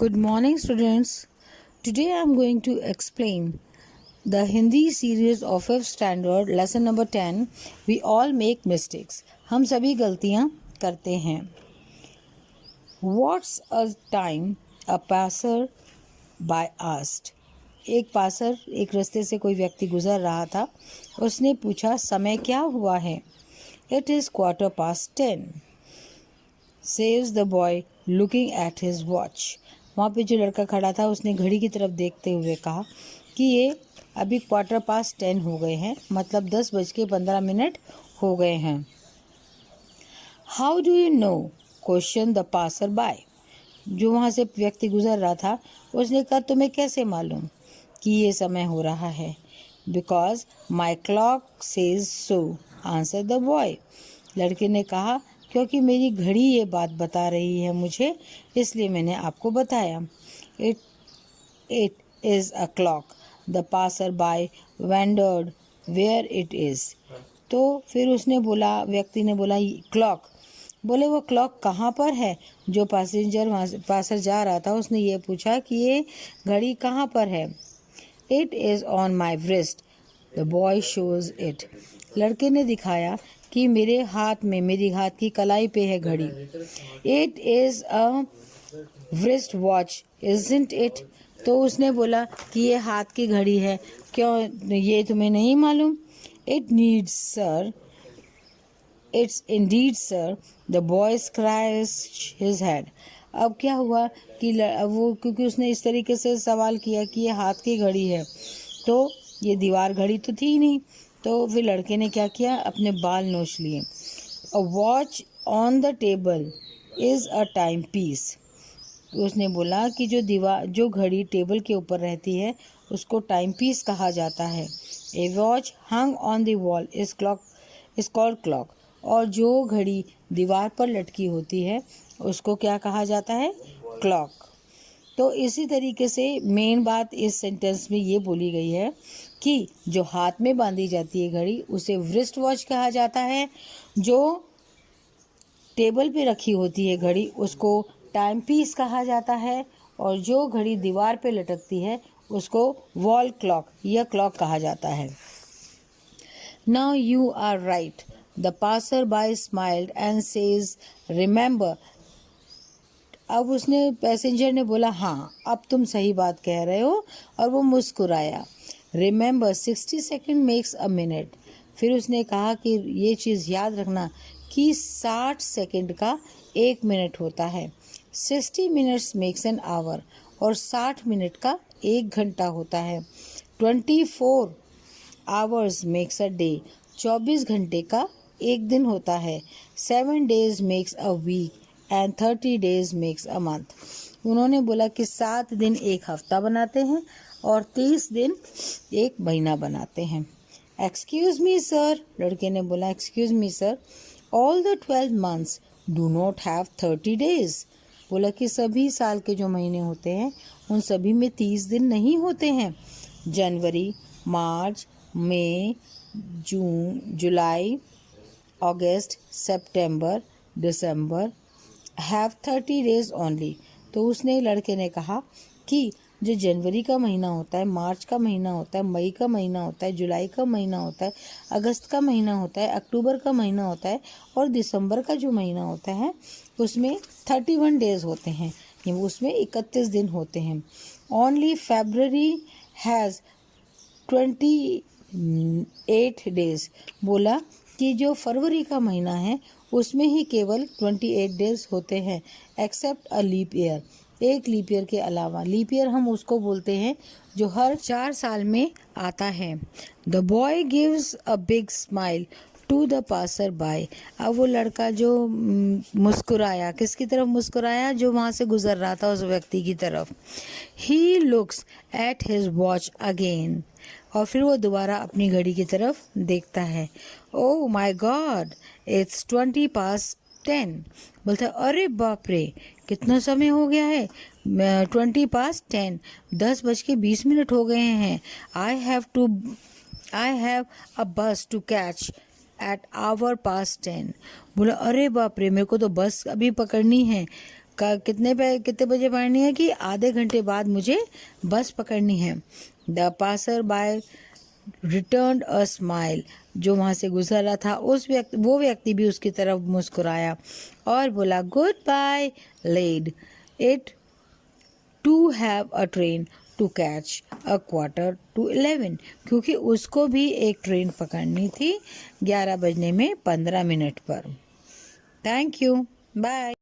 Good morning, students. Today I am going to explain the Hindi series of 5th standard lesson number 10. We all make mistakes. हम सभी गलतियाँ करते हैं. What's a time a passer by asked? एक रास्ते से कोई व्यक्ति गुजर रहा था. उसने पूछा समय क्या हुआ है? It is 10:15. Says the boy looking at his watch. वहाँ पे जो लड़का खड़ा था उसने घड़ी की तरफ देखते हुए कहा कि ये अभी 10:15 हो गए हैं, मतलब 10:15 हो गए हैं. How do you know? Question the passer by. जो वहाँ से व्यक्ति गुजर रहा था उसने कहा तुम्हें कैसे मालूम कि ये समय हो रहा है? Because my clock says so. Answered the boy. लड़के ने कहा क्योंकि मेरी घड़ी ये बात बता रही है मुझे, इसलिए मैंने आपको बताया. It is a clock. The passer-by wondered where it is. तो फिर उसने बोला, व्यक्ति ने बोला क्लॉक. बोले वो क्लॉक कहाँ पर है? जो पासर जा रहा था उसने ये पूछा कि ये घड़ी कहाँ पर है? It is on my wrist. The boy shows it. लड़के ने दिखाया कि मेरे हाथ में, मेरी हाथ की कलाई पे है घड़ी. It is a wrist watch, isn't it? तो उसने बोला कि ये हाथ की घड़ी है, क्यों ये तुम्हें नहीं मालूम? It needs, sir. It's indeed, sir. The boy scratched his head. अब क्या हुआ कि वो, क्योंकि उसने इस तरीके से सवाल किया कि ये हाथ की घड़ी है, तो ये दीवार घड़ी तो थी नहीं. तो फिर लड़के ने क्या किया, अपने बाल नोच लिए. A watch on the table is a time piece. उसने बोला कि जो घड़ी टेबल के ऊपर रहती है उसको टाइम पीस कहा जाता है. A watch hung on the wall is called clock. और जो घड़ी दीवार पर लटकी होती है उसको क्या कहा जाता है? क्लॉक. तो इसी तरीके से मेन बात इस सेंटेंस में ये बोली गई है कि जो हाथ में बांधी जाती है घड़ी उसे व्रिस्ट वॉच कहा जाता है, जो टेबल पे रखी होती है घड़ी उसको टाइम पीस कहा जाता है, और जो घड़ी दीवार पे लटकती है उसको वॉल क्लॉक या क्लॉक कहा जाता है. Now you are right. The passer-by smiled and says, remember. अब उसने पैसेंजर ने बोला हाँ अब तुम सही बात कह रहे हो, और वो मुस्कुराया. Remember 60 second makes a minute. फिर उसने कहा कि ये चीज़ याद रखना कि 60 सेकेंड का 1 मिनट होता है. 60 मिनट्स मेक्स एन आवर. और 60 मिनट का 1 घंटा होता है. 24 आवर्स मेक्स अ डे. 24 घंटे का 1 दिन होता है. 7 days makes a week and 30 days makes a month. उन्होंने बोला कि 7 दिन एक हफ्ता बनाते हैं और 30 दिन एक महीना बनाते हैं. Excuse me sir. लड़के ने बोला excuse me sir, all the 12 months do not have 30 days. बोला कि सभी साल के जो महीने होते हैं उन सभी में 30 दिन नहीं होते हैं. जनवरी, मार्च, मई, जून, जुलाई, अगस्त, सितंबर, दिसंबर हैव 30 डेज ओनली. तो उसने, लड़के ने कहा कि जो जनवरी का महीना होता है, मार्च का महीना होता है, मई का महीना होता है, जुलाई का महीना होता है, अगस्त का महीना होता है, अक्टूबर का महीना होता है, और दिसंबर का जो महीना होता है उसमें 31 डेज होते हैं, उसमें 31 दिन होते हैं. Only February has 28 days. बोला कि जो फरवरी का महीना है उसमें ही केवल 28 डेज होते हैं, एक्सेप्ट अ लीप ईयर. एक लीप ईयर के अलावा. लीप ईयर हम उसको बोलते हैं जो हर 4 साल में आता है. The boy gives a big smile to the passer by. अब वो लड़का जो मुस्कुराया, किसकी तरफ मुस्कुराया? जो वहाँ से गुजर रहा था उस व्यक्ति की तरफ. He looks at his watch again. और फिर वो दोबारा अपनी घड़ी की तरफ देखता है. Oh my God, it's 20:10. बोलता है अरे बाप रे, कितना समय हो गया है? 20:10, 10:20 हो गए हैं. आई हैव अ बस टू कैच एट 10:10. बोला अरे बाप रे, मेरे को तो बस अभी पकड़नी है, कितने बजे पढ़नी है कि आधे घंटे बाद मुझे बस पकड़नी है। The passer by returned a smile. जो वहाँ से गुजर रहा था वो व्यक्ति भी उसकी तरफ मुस्कुराया और बोला, goodbye lad it to have a train to catch a 11:45, क्योंकि उसको भी एक ट्रेन पकड़नी थी 11 बजने में 15 मिनट पर। Thank you, bye.